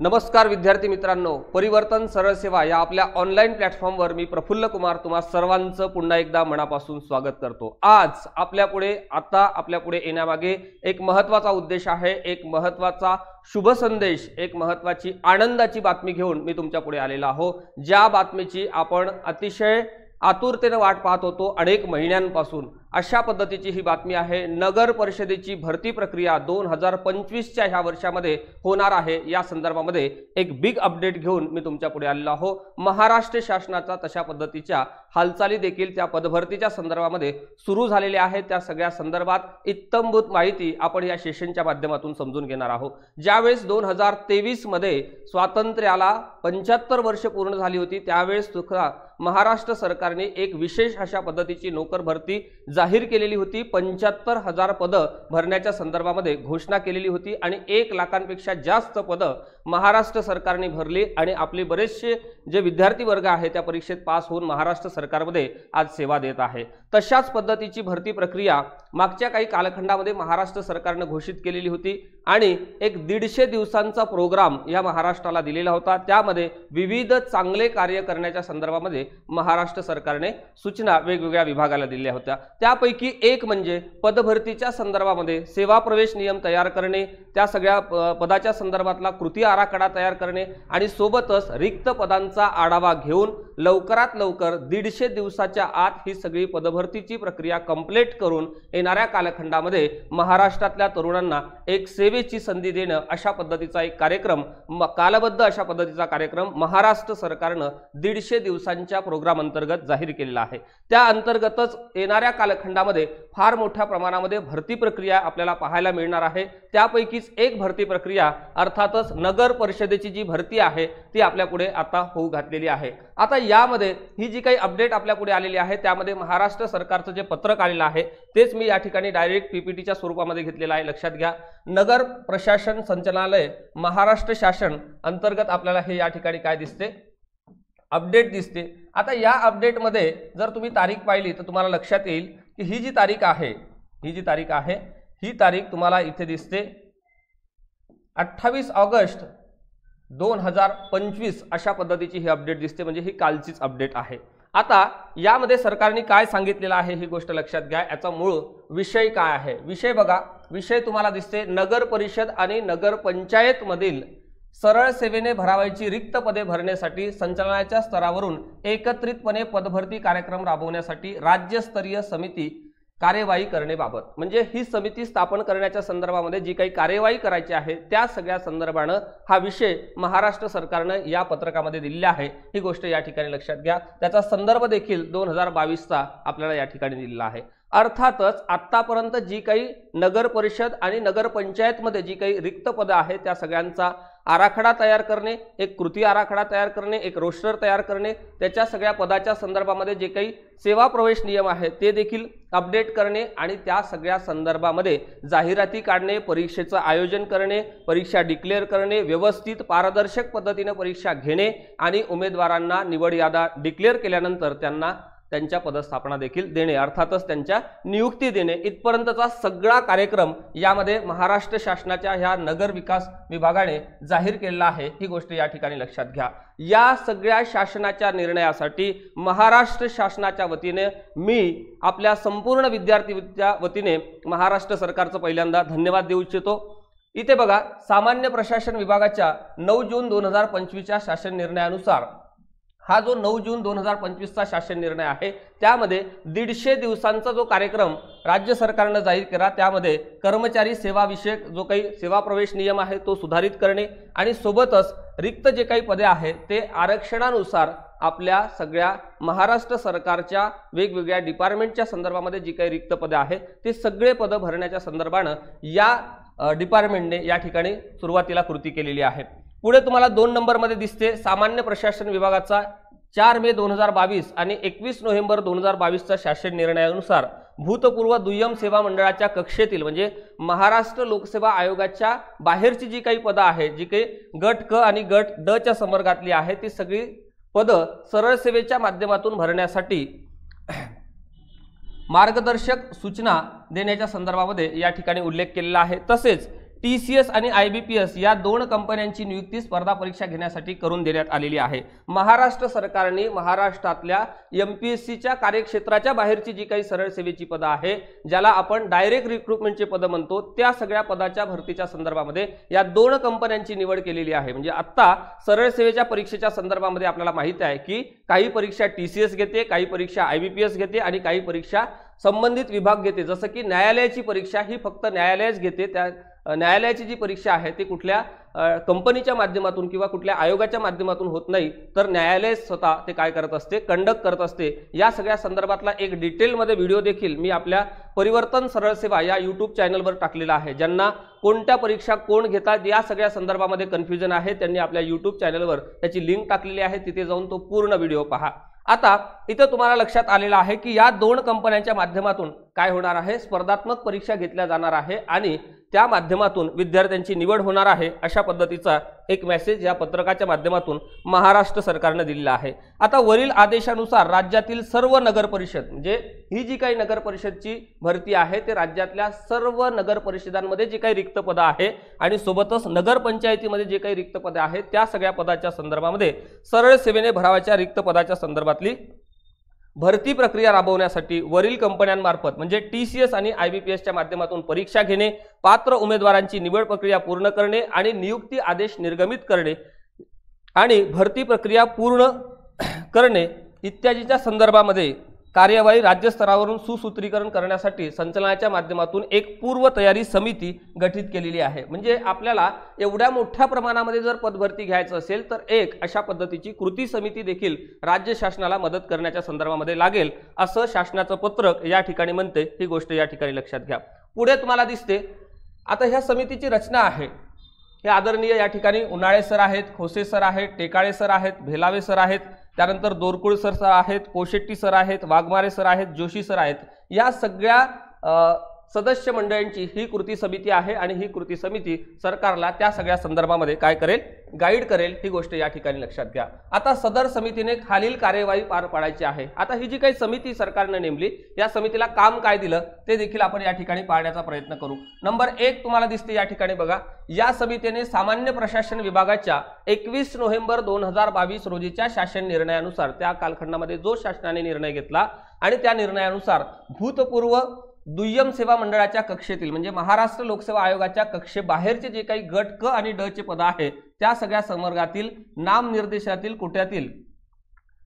नमस्कार विद्यार्थी मित्रांनो, परिवर्तन सरळ सेवा या आपल्या ऑनलाईन प्लॅटफॉर्मवर मी प्रफुल्ल कुमार तुम्हा सर्वांचं पुन्हा एकदा मनापासून स्वागत करतो। आज आपल्यापुढे येण्यामागे एक महत्त्वाचा उद्देश आहे, एक महत्त्वाचा शुभ संदेश, एक महत्त्वाची आनंदाची बातमी घेऊन मी तुमच्या पुढे आलेला आहो। ज्या बातमीची आपण अतिशय आतुरतेने वाट पाहत होतो अनेक महिन्यांपासून, अशा पद्धतीची ही बातमी आहे। नगर परिषदेची भरती प्रक्रिया 2025च्या ह्या वर्षामध्ये होणार आहे। या संदर्भामध्ये एक बिग अपडेट घेऊन मी तुमच्या पुढे आलेलो आहो। महाराष्ट्र शासनाचा तशा पद्धतीच्या हालचाली देखील त्या पदभरतीच्या संदर्भामध्ये सुरू झालेल्या आहेत। त्या सगळ्या संदर्भात इत्थंभूत माहिती आपण या सेशनच्या माध्यमातून समजून घेणार आहोत। ज्यावेळेस 2023 मध्ये स्वातंत्र्याला 75 वर्ष पूर्ण झाली होती, त्यावेळेस सुद्धा महाराष्ट्र सरकारने एक विशेष अशा पद्धतीची नोकर भरती जाहीर केलेली होती। 75,000 पदं भरण्याच्या संदर्भामध्ये घोषणा केलेली होती आणि 1 लाखांपेक्षा जास्त पदं महाराष्ट्र सरकारने भरली आणि आपले बरेचसे जे विद्यार्थी वर्ग आहे त्या परीक्षेत पास होऊन महाराष्ट्र सरकारमध्ये आज सेवा देत आहे। तशाच पद्धतीची भरती प्रक्रिया मागच्या काही कालखंडामध्ये महाराष्ट्र सरकारने घोषित केलेली होती आणि एक 150 दिवसांचा प्रोग्राम या महाराष्ट्राला दिलेला होता। त्यामध्ये विविध चांगले कार्य करण्याच्या संदर्भामध्ये महाराष्ट्र सरकारने सूचना वेगवेगळ्या विभागाला दिल्या होत्या। त्यापैकी एक म्हणजे पदभरतीच्या संदर्भामध्ये सेवा प्रवेश नियम तयार करणे, त्या सगळ्या पदाच्या संदर्भातला कृती आराखडा तयार करणे आणि सोबतच रिक्त पदांचा आढावा घेऊन लवकरात लवकर 150 दिवसाच्या आत ही सगळी पदभरतीची प्रक्रिया कंप्लीट करून येणाऱ्या कालखंडामध्ये महाराष्ट्रातल्या तरुणांना एक सेवेची संधी देणं, अशा पद्धतीचा एक कार्यक्रम, कालबद्ध अशा पद्धतीचा कार्यक्रम महाराष्ट्र सरकारने 150 दिवसांच्या प्रोग्राम अंतर्गत जाहीर केलेला आहे। त्या अंतर्गतच येणाऱ्या कालखंडामध्ये फार मोठ्या प्रमाणामध्ये भरती प्रक्रिया आपल्याला पाहायला मिळणार आहे। त्यापैकीच एक भरती प्रक्रिया अर्थातच नगर परिषदेची जी भरती आहे ती आपल्या पुढे आता होऊ घातलेली आहे। आता यामध्ये ही जी काही अपडेट आपल्या पुढे आलेली आहे त्यामध्ये महाराष्ट्र सरकारचं जे पत्रक आलेलं आहे तेच मी या ठिकाणी डायरेक्ट पीपीटीच्या स्वरूपामध्ये घेतलेलं आहे। लक्षात घ्या, नगर प्रशासन संचालनालय महाराष्ट्र शासन अंतर्गत आपल्याला हे या ठिकाणी काय दिसते, अपडेट दिसते। आता या अपडेट मध्ये जर तुम्ही तारीख पाहिली तर तुम्हाला लक्षात येईल की ही जी तारीख आहे ही तारीख तुम्हाला इथे दिसते 28 ऑगस्ट 2025 अशा पद्धतीची ही अपडेट दिसते, म्हणजे ही कालचीच अपडेट आहे। आता यामध्ये सरकारने काय सांगितलेलं आहे ही गोष्ट लक्षात घ्या। याचा मूळ विषय काय आहे, विषय बघा, विषय तुम्हाला दिसते नगर परिषद आणि नगर पंचायत मधील सरळ सेवेने भरावायची रिक्त पदे भरण्यासाठी संचालनाच्या स्तरावरून एकत्रितपणे पदभरती कार्यक्रम राबवण्यासाठी राज्यस्तरीय समिती कार्यवाही करण्याबाबत, म्हणजे ही समिती स्थापन करण्याच्या संदर्भामध्ये जी काही कार्यवाही करायची आहे त्या सगळ्या संदर्भाने हा विषय महाराष्ट्र सरकारने या पत्रकामध्ये दिलेला आहे। ही गोष्ट या ठिकाणी लक्षात घ्या। त्याचा संदर्भ देखील 2022चा आपल्याला या ठिकाणी दिलेला आहे। अर्थातच आतापर्यंत जी काही नगर परिषद आणि नगर पंचायत मध्ये जी काही रिक्त पदे आहेत त्या सगळ्यांचा आराखडा तयार करणे, एक कृती आराखडा तयार करणे, एक रोस्टर तयार करणे, त्याच्या सगळ्या पदाच्या संदर्भामध्ये जे काही सेवा प्रवेश नियम आहेत ते देखील अपडेट करणे आणि त्या सगळ्या संदर्भामध्ये जाहिराती काढणे, परीक्षेचं आयोजन करणे, परीक्षा डिक्लेअर करणे, व्यवस्थित पारदर्शक पद्धतीने परीक्षा घेणे आणि उमेदवारांना निवड याद्या डिक्लेअर केल्यानंतर त्यांना त्यांच्या पदस्थापना देखील देणे, अर्थातच त्यांच्या नियुक्ती देणे, इथपर्यंतचा सगळा कार्यक्रम यामध्ये महाराष्ट्र शासनाच्या ह्या नगर विकास विभागाने जाहीर केलेला आहे। ही गोष्ट या ठिकाणी लक्षात घ्या। या सगळ्या शासनाच्या निर्णयासाठी महाराष्ट्र शासनाच्या वतीने मी आपल्या संपूर्ण विद्यार्थीच्या वतीने महाराष्ट्र सरकारचं पहिल्यांदा धन्यवाद देऊ इच्छितो। इथे बघा, सामान्य प्रशासन विभागाच्या 9 जून 2025च्या शासन निर्णयानुसार हा जो 9 जून 2025चा शासन निर्णय आहे त्यामध्ये 150 दिवसांचा जो कार्यक्रम राज्य सरकारने जाहीर केला, त्यामध्ये कर्मचारी सेवा विषयक जो काही सेवा प्रवेश नियम आहे तो सुधारित करणे आणि सोबतच रिक्त जे काही पदे आहेत ते आरक्षणानुसार आपल्या सगळ्या महाराष्ट्र सरकारच्या वेगवेगळ्या डिपार्टमेंटच्या संदर्भामध्ये जी काही रिक्त पदे आहेत ते सगळे पद भरण्याच्या संदर्भाने या डिपार्टमेंटने या ठिकाणी सुरुवातीला कृती केलेली आहे। पुढे तुम्हाला 2 नंबरमध्ये दिसते सामान्य प्रशासन विभागाचा 4 मे 2022 आणि 21 नोव्हेंबर 2022चा शासन निर्णयानुसार भूतपूर्व दुय्यम सेवा मंडळाच्या कक्षेतील, म्हणजे महाराष्ट्र लोकसेवा आयोगाच्या बाहेरची जी काही पदं आहेत, जी काही गट क आणि गट ड च्या संवर्गातली आहेत, ती सगळी पदं सरळ सेवेच्या माध्यमातून भरण्यासाठी मार्गदर्शक सूचना देण्याच्या संदर्भामध्ये या ठिकाणी उल्लेख केलेला आहे। तसेच TCS आणि IBPS या दोन कंपन्यांची नियुक्ती स्पर्धा परीक्षा घेण्यासाठी करून देण्यात आलेली आहे। महाराष्ट्र सरकारने महाराष्ट्रातल्या MPSCच्या कार्यक्षेत्राच्या बाहेरची जी काही सरळ सेवेची पदं आहे, ज्याला आपण डायरेक्ट रिक्रुटमेंटचे पद म्हणतो, त्या सगळ्या पदाच्या भरतीच्या संदर्भामध्ये या दोन कंपन्यांची निवड केलेली आहे। म्हणजे आता सरळ सेवेच्या परीक्षेच्या संदर्भामध्ये आपल्याला माहिती आहे की काही परीक्षा TCS घेते, काही परीक्षा IBPS घेते आणि काही परीक्षा संबंधित विभाग घेते। जसं की न्यायालयाची परीक्षा ही फक्त न्यायालयच घेते, त्या न्यायालयाची जी परीक्षा आहे ती कुठल्या कंपनीच्या माध्यमातून किंवा कुठल्या आयोगाच्या माध्यमातून होत नाही, तर न्यायालय स्वतः ते काय करत असते, कंडक्ट करत असते। या सगळ्या संदर्भातला एक डिटेलमध्ये व्हिडिओ देखील मी आपल्या परिवर्तन सरळ सेवा या YouTube चॅनलवर टाकलेला आहे। ज्यांना कोणत्या परीक्षा कोण घेतात या सगळ्या संदर्भामध्ये कन्फ्युजन आहे, त्यांनी आपल्या YouTube चॅनलवर त्याची लिंक टाकलेली आहे, तिथे जाऊन तो पूर्ण व्हिडिओ पहा। आता इथं तुम्हाला लक्षात आलेलं आहे की या दोन कंपन्यांच्या माध्यमातून काय होणार आहे, स्पर्धात्मक परीक्षा घेतल्या जाणार आहे आणि त्या माध्यमातून विद्यार्थ्यांची निवड होणार आहे, अशा पद्धतीचा एक मेसेज या पत्रकाच्या माध्यमातून महाराष्ट्र सरकारने दिलेला आहे। आता वरील आदेशानुसार राज्यातील सर्व नगर परिषद, म्हणजे ही जी काही नगर परिषदची भरती आहे ते राज्यातल्या सर्व नगर परिषदांमध्ये जी काही रिक्त पदं आहे आणि सोबतच नगर पंचायतीमध्ये जे काही रिक्त पदे आहेत त्या सगळ्या पदाच्या संदर्भामध्ये सरळ सेवेने भरावाच्या रिक्त पदाच्या संदर्भातली भरती प्रक्रिया राबवण्यासाठी वरील कंपन्यांमार्फत म्हणजे TCS आणि IBPSच्या माध्यमातून परीक्षा घेणे, पात्र उमेदवारांची निवड प्रक्रिया पूर्ण करणे आणि नियुक्ती आदेश निर्गमित करणे आणि भरती प्रक्रिया पूर्ण करणे इत्यादीच्या संदर्भामध्ये कार्यवाही राज्य स्तरावरून सुसूत्रीकरण करण्यासाठी संचालनाच्या माध्यमातून एक पूर्व तयारी समिती गठीत केलेली आहे। म्हणजे आपल्याला एवढ्या मोठ्या प्रमाणामध्ये जर पदभरती घ्यायचं असेल तर एक अशा पद्धतीची कृती समिती देखील राज्य शासनाला मदत करण्याच्या संदर्भामध्ये लागेल, असं शासनाचं पत्रक या ठिकाणी म्हणते। ही गोष्ट या ठिकाणी लक्षात घ्या। पुढे तुम्हाला दिसते आता ह्या समितीची रचना आहे, हे आदरणीय या ठिकाणी उन्हाळे सर आहेत, खोसे सर आहेत, टेकाळे सर आहेत, भेलावे सर आहेत, त्यानंतर दोरकुळ सर आहेत, पोशेट्टी सर आहेत, वाघमारे सर आहेत, जोशी सर आहेत। या सगळ्या सदस्य मंडळांची ही कृती समिती आहे आणि ही कृती समिती सरकारला त्या सगळ्या संदर्भामध्ये काय करेल, गाईड करेल। ही गोष्ट या ठिकाणी लक्षात घ्या। आता सदर समितीने खालील कार्यवाही पार पाडायची आहे। आता ही जी काही समिती सरकारने नेमली, या समितीला काम काय दिलं ते देखील आपण या ठिकाणी पाहण्याचा प्रयत्न करू। नंबर 1 तुम्हाला दिसते या ठिकाणी बघा, या समितीने सामान्य प्रशासन विभागाच्या 21 नोव्हेंबर 2022 रोजीच्या शासन निर्णयानुसार, त्या कालखंडामध्ये जो शासनाने निर्णय घेतला आणि त्या निर्णयानुसार भूतपूर्व दुय्यम सेवा मंडळाच्या कक्षेतील म्हणजे महाराष्ट्र लोकसेवा आयोगाच्या कक्षेबाहेरचे जे काही गट क आणि ड चे पद आहे त्या सगळ्या संवर्गातील नामनिर्देशातील कोट्यातील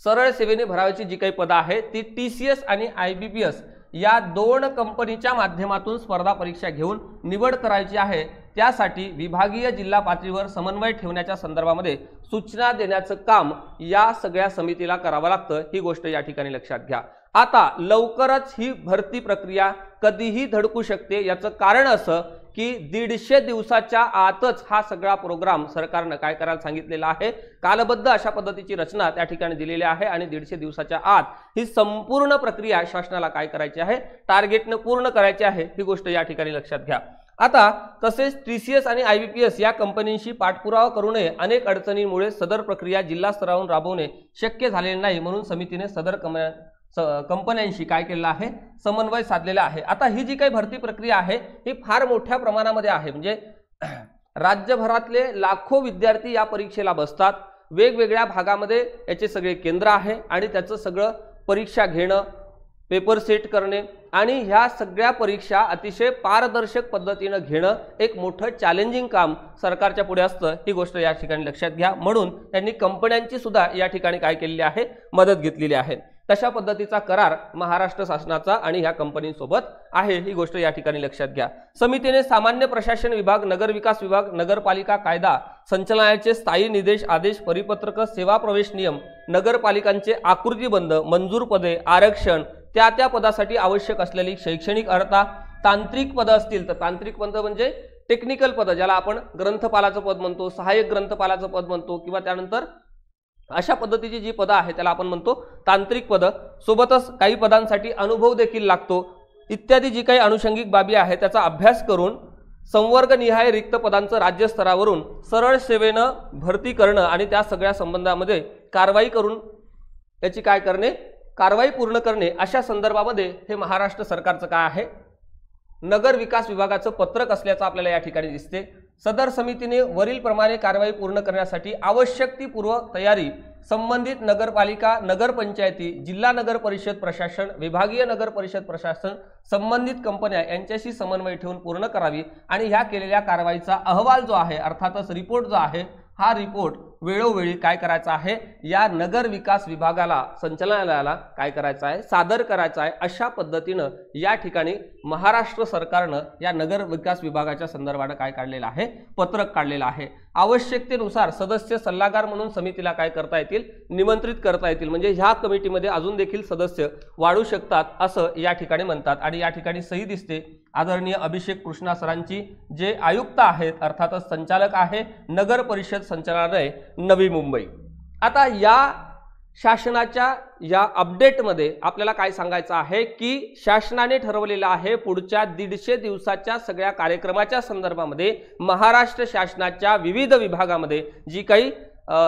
सरळ सेवेने भरावाची जी काही पदं आहे ती TCS आणि IBPS या दोन कंपनीच्या माध्यमातून स्पर्धा परीक्षा घेऊन निवड करायची आहे। त्यासाठी विभागीय जिल्हा पातळीवर समन्वय ठेवण्याच्या संदर्भामध्ये सूचना देण्याचं काम या सगळ्या समितीला करावं लागतं। ही गोष्ट या ठिकाणी लक्षात घ्या। आता लवकरच ही भरती प्रक्रिया कधीही धडकू शकते, याचं कारण असं की 150 दिवसाच्या आतच हा सगळा प्रोग्राम सरकारने काय करायला सांगितलेला आहे, कालबद्ध अशा पद्धतीची रचना त्या ठिकाणी दिलेली आहे आणि 150 दिवसाच्या आत ही संपूर्ण प्रक्रिया शासनाला काय करायची आहे, टार्गेटने पूर्ण करायची आहे। ही गोष्ट या ठिकाणी लक्षात घ्या। आता तसेच TCS आणि IBPS या कंपनींशी पाठपुरावा करू नये, अनेक अडचणींमुळे सदर प्रक्रिया जिल्हा स्तरावरून राबवणे शक्य झालेले नाही, म्हणून समितीने सदर कंपन्यांशी काय केलेलं आहे, समन्वय साधलेला आहे। आता ही जी काही भरती प्रक्रिया आहे ही फार मोठ्या प्रमाणामध्ये आहे, म्हणजे राज्यभरातले लाखो विद्यार्थी या परीक्षेला बसतात, वेगवेगळ्या भागामध्ये याचे सगळे केंद्र आहे आणि त्याचं सगळं परीक्षा घेणं, पेपर सेट करणे आणि ह्या सगळ्या परीक्षा अतिशय पारदर्शक पद्धतीने घेणं एक मोठं चॅलेंजिंग काम सरकारच्या पुढे असतं। ही गोष्ट या ठिकाणी लक्षात घ्या, म्हणून त्यांनी कंपन्यांची सुद्धा या ठिकाणी काय केलेली आहे, मदत घेतलेली आहे। तशा पद्धतीचा करार महाराष्ट्र शासनाचा आणि ह्या कंपनीसोबत आहे। ही गोष्ट या ठिकाणी लक्षात घ्या। समितीने सामान्य प्रशासन विभाग, नगर विकास विभाग, नगरपालिका कायदा, संचालनालयाचे स्थायी निर्देश आदेश, परिपत्रक, सेवा प्रवेश नियम, नगरपालिकांचे आकृतीबंध, मंजूर पदे, आरक्षण, त्या पदासाठी आवश्यक असलेली शैक्षणिक अर्हता, तांत्रिक पद असतील तर तांत्रिक पद म्हणजे टेक्निकल पद, ज्याला आपण ग्रंथपालाचं पद म्हणतो, सहाय्यक ग्रंथपालाचं पद म्हणतो किंवा त्यानंतर अशा पद्धतीची जी पदं आहे त्याला आपण म्हणतो तांत्रिक पद, सोबतच काही पदांसाठी अनुभव देखील लागतो, इत्यादी जी काही अनुषंगिक बाबी आहे त्याचा अभ्यास करून संवर्गनिहाय रिक्त पदांचं राज्य स्तरावरून सरळ सेवेनं भरती करणं आणि त्या सगळ्या संबंधामध्ये कारवाई करून त्याची काय करणे, कारवाई पूर्ण करणे, अशा संदर्भामध्ये हे महाराष्ट्र सरकारचं काय आहे, नगर विकास विभागाचं पत्रक असल्याचं आपल्याला या ठिकाणी दिसते। सदर समितीने वरील प्रमाणे कारवाई पूर्ण करण्यासाठी आवश्यक ती पूर्व तयारी संबंधित नगरपालिका, नगरपंचायती, जिल्हा नगर परिषद प्रशासन, विभागीय नगर परिषद प्रशासन, संबंधित कंपन्या यांच्याशी समन्वय ठेवून पूर्ण करावी आणि ह्या केलेल्या कारवाईचा अहवाल जो आहे अर्थातच रिपोर्ट जो आहे हा रिपोर्ट वेळोवेळी काय करायचा आहे या नगर विकास विभागाला, संचालनालयाला काय करायचं आहे, सादर करायचं आहे। अशा पद्धतीनं या ठिकाणी महाराष्ट्र सरकारनं या नगर विकास विभागाच्या संदर्भाने काय काढलेलं आहे, पत्रक काढलेलं आहे। आवश्यकतेनुसार सदस्य सल्लागार म्हणून समितीला काय करता येतील, निमंत्रित करता येतील, म्हणजे ह्या कमिटीमध्ये अजून देखील सदस्य वाढू शकतात असं या ठिकाणी म्हणतात। आणि या ठिकाणी सही दिसते आदरणीय अभिषेक कृष्णा सरांची, जे आयुक्त आहेत अर्थातच संचालक आहे नगर परिषद संचालनालय नवी मुंबई। आता या शासनाच्या या अपडेटमध्ये आपल्याला काय सांगायचं आहे की शासनाने ठरवलेलं आहे पुढच्या 150 दिवसाच्या सगळ्या कार्यक्रमाच्या संदर्भामध्ये महाराष्ट्र शासनाच्या विविध विभागामध्ये जी काही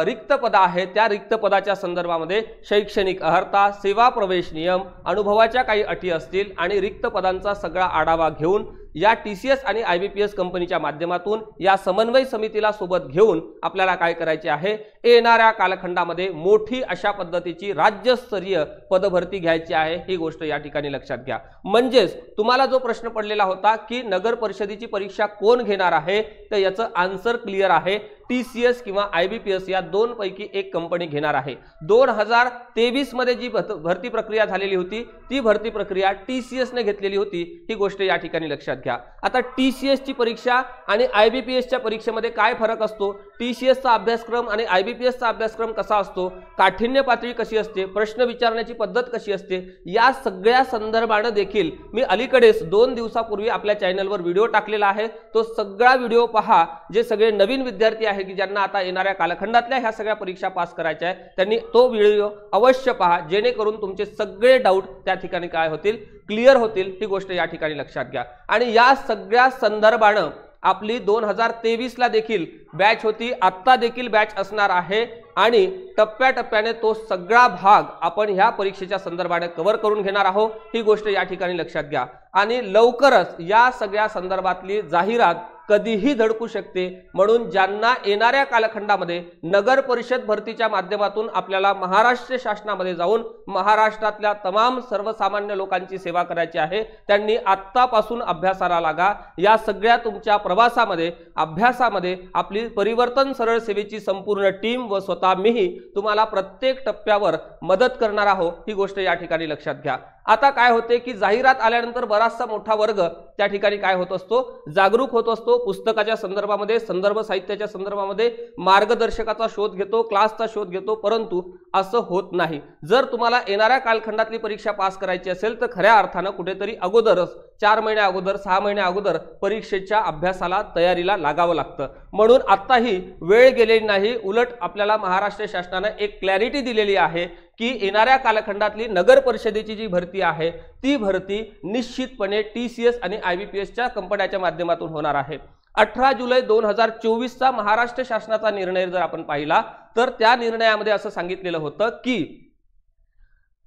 रिक्त पद आहेत त्या रिक्त पदाच्या संदर्भामध्ये शैक्षणिक अर्हता, सेवा प्रवेश नियम, अनुभवाच्या काही अटी असतील आणि रिक्त पदांचा सगळा आढावा घेऊन या TCS आणि IBPS कंपनीच्या माध्यमातून या समन्वय समितीला सोबत घेऊन आपल्याला काय करायचे आहे, येणाऱ्या कालखंडामध्ये मोठी अशा पद्धतीची राज्यस्तरीय पदभरती घ्यायची आहे। ही गोष्ट या ठिकाणी लक्षात घ्या। म्हणजेच तुम्हाला जो प्रश्न पडलेला होता की नगर परिषदेची परीक्षा कोण घेणार आहे, तर याचं आन्सर क्लिअर आहे, TCS किंवा IBPS या दोन पैकी एक कंपनी घेणार आहे। 2023 मध्ये जी भरती प्रक्रिया झालेली होती ती भरती प्रक्रिया TCS ने घेतलेली होती, ही गोष्ट या ठिकाणी लक्षात घ्या। आता TCS ची परीक्षा आणि IBPS च्या परीक्षेमध्ये काय फरक असतो, TCS चा अभ्यासक्रम आणि IBPS चा अभ्यासक्रम कसा असतो, काठिण्य पातळी कशी असते, प्रश्न विचारण्याची पद्धत कशी असते, या सगळ्या संदर्भाने देखील मी अलीकडेच 2 दिवसापूर्वी आपल्या चॅनलवर व्हिडिओ टाकलेला आहे। तो सगळा व्हिडिओ पहा। जे सगळे नवीन विद्यार्थी आहे की ज्यांना आता येणाऱ्या कालखंडातल्या ह्या सगळ्या परीक्षा पास करायच्या आहेत त्यांनी तो व्हिडिओ अवश्य पहा, जेणेकरून तुमचे सगळे डाऊट त्या ठिकाणी काय होतील, क्लिअर होतील। ही गोष्ट या ठिकाणी लक्षात घ्या। आणि या सगळ्या संदर्भाने आपली 2023 ला देखील बॅच होती, आता देखील बॅच असणार आहे आणि टप्प्याटप्प्याने तो सगळा भाग आपण ह्या परीक्षेच्या संदर्भाने कव्हर करून घेणार आहोत। ही गोष्ट या ठिकाणी लक्षात घ्या। आणि लवकरच या सगळ्या संदर्भातली जाहिरात कधीही धडकू शकते, म्हणून ज्यांना येणाऱ्या कालखंडामध्ये नगर परिषद भरतीच्या माध्यमातून आपल्याला महाराष्ट्र शासनामध्ये जाऊन महाराष्ट्रातल्या तमाम सर्वसामान्य लोकांची सेवा करायची आहे त्यांनी आत्तापासून अभ्यासाला लागा। या सगळ्या तुमच्या प्रवासामध्ये, अभ्यासामध्ये आपली परिवर्तन सरळ सेवेची संपूर्ण टीम व स्वतः मीही तुम्हाला प्रत्येक टप्प्यावर मदत करणार आहोत। ही गोष्ट या ठिकाणी लक्षात घ्या। आता काय होते की जाहिरात आल्यानंतर बराचसा मोठा वर्ग त्या ठिकाणी काय होत असतो, जागरूक होत असतो, पुस्तकाच्या संदर्भामध्ये, संदर्भ साहित्याच्या संदर्भामध्ये मार्गदर्शकाचा शोध घेतो, क्लासचा शोध घेतो, परंतु असं होत नाही। जर तुम्हाला येणाऱ्या कालखंडातली परीक्षा पास करायची असेल तर खऱ्या अर्थानं कुठेतरी अगोदरच 4 महिने अगोदर, 6 महिने अगोदर परीक्षेच्या अभ्यासाला, तयारीला लागावं लागतं। म्हणून आत्ताही वेळ गेलेली नाही, उलट आपल्याला महाराष्ट्र शासनाने एक क्लॅरिटी दिलेली आहे की येणाऱ्या कालखंडातली नगर परिषदेची जी भरती आहे ती भरती निश्चितपणे TCS आणि IBPS च्या कंपन्यांच्या माध्यमातून होणार आहे। 18 जुलै 2024 चा महाराष्ट्र शासनाचा निर्णय जर आपण पाहिला तर त्या निर्णयामध्ये असं सांगितलेलं होतं की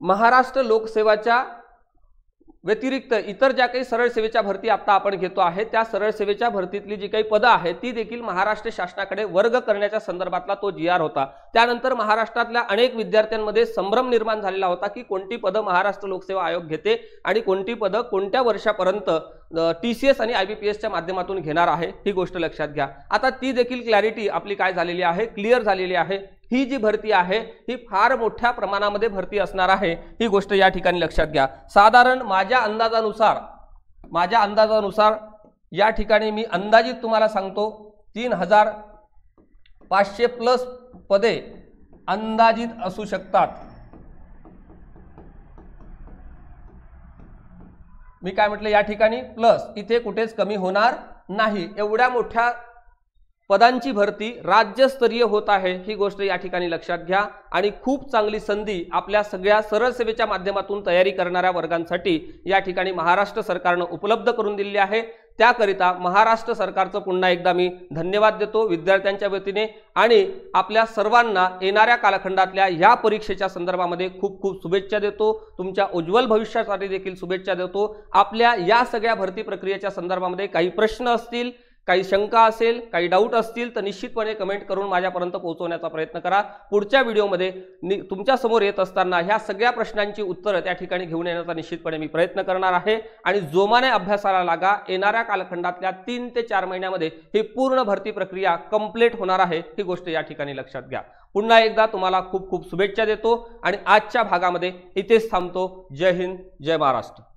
महाराष्ट्र लोकसेवाच्या व्यतिरिक्त इतर ज्या काही सरळ सेवेच्या भरती आता आपण घेतो आहे त्या सरळ सेवेच्या भरतीतली जी काही पदं आहेत ती देखील महाराष्ट्र शासनाकडे वर्ग करण्याच्या संदर्भातला तो GR होता। त्यानंतर महाराष्ट्रातल्या अनेक विद्यार्थ्यांमध्ये संभ्रम निर्माण झालेला होता की कोणती पदं महाराष्ट्र लोकसेवा आयोग घेते आणि कोणती पदं कोणत्या वर्षापर्यंत TCS आणि IBPS च्या माध्यमातून घेणार आहे, ही गोष्ट लक्षात घ्या। आता ती देखील क्लॅरिटी आपली काय झालेली आहे, क्लिअर झालेली आहे। ही जी भरती आहे ही फार मोठ्या प्रमाणामध्ये भरती असणार आहे, ही गोष्ट या ठिकाणी लक्षात घ्या। साधारण माझ्या अंदाजानुसार या ठिकाणी मी अंदाजित तुम्हाला सांगतो 3500 प्लस पदे अंदाजित असू शकतात। मी काय म्हटलं या ठिकाणी प्लस, इथे कुठेच कमी होणार नाही। एवढ्या मोठ्या पदांची भरती राज्यस्तरीय होत आहे, ही गोष्ट या ठिकाणी लक्षात घ्या। आणि खूप चांगली संधी आपल्या सगळ्या सरळ सेवेच्या माध्यमातून तयारी करणाऱ्या वर्गांसाठी या ठिकाणी महाराष्ट्र सरकारने उपलब्ध करून दिली आहे। त्याकरिता महाराष्ट्र सरकारचं पुन्हा एकदा मी धन्यवाद देतो विद्यार्थ्यांच्या वतीने आणि आपल्या सर्वांना येणाऱ्या कालखंडातल्या या परीक्षेच्या संदर्भामध्ये खूप खूप शुभेच्छा देतो। तुमच्या उज्ज्वल भविष्यासाठी देखील शुभेच्छा देतो। आपल्या या सगळ्या भरती प्रक्रियेच्या संदर्भामध्ये काही प्रश्न असतील, काही शंका असेल, काही डाऊट असतील तर निश्चितपणे कमेंट करून माझ्यापर्यंत पोहोचवण्याचा प्रयत्न करा। पुढच्या व्हिडिओमध्ये तुमच्या समोर येत असताना ह्या सगळ्या प्रश्नांची उत्तरं त्या ठिकाणी घेऊन येण्याचा निश्चितपणे मी प्रयत्न करणार आहे आणि जोमाने अभ्यासाला लागा। येणाऱ्या कालखंडातल्या 3 ते 4 महिन्यामध्ये ही पूर्ण भरती प्रक्रिया कंप्लीट होणार आहे, ही गोष्ट या ठिकाणी लक्षात घ्या। पुन्हा एकदा तुम्हाला खूप खूप शुभेच्छा देतो आणि आजच्या भागामध्ये इथेच थांबतो। जय हिंद, जय महाराष्ट्र।